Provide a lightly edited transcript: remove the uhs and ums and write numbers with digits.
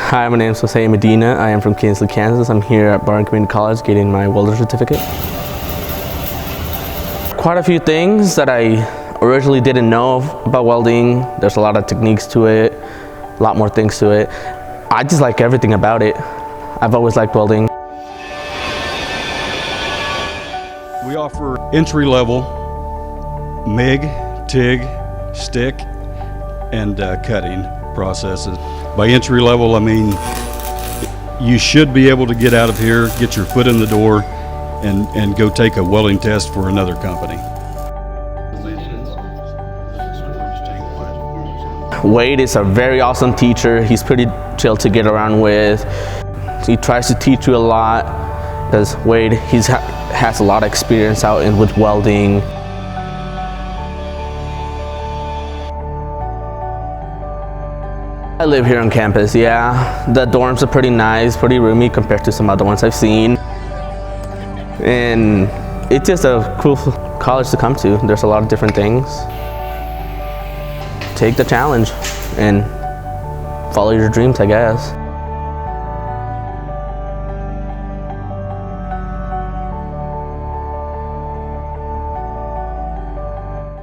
Hi, my name is Medina. I am from Kinsley, Kansas. I'm here at Barton Community College getting my welder certificate. Quite a few things that I originally didn't know about welding. There's a lot of techniques to it, a lot more things to it. I just like everything about it. I've always liked welding. We offer entry-level MIG, TIG, stick, and cutting processes. By entry level, I mean you should be able to get out of here, get your foot in the door, and go take a welding test for another company. Wade is a very awesome teacher. He's pretty chill to get around with. He tries to teach you a lot because Wade has a lot of experience out with welding. I live here on campus, yeah. The dorms are pretty nice, pretty roomy compared to some other ones I've seen. And it's just a cool college to come to. There's a lot of different things. Take the challenge and follow your dreams, I guess.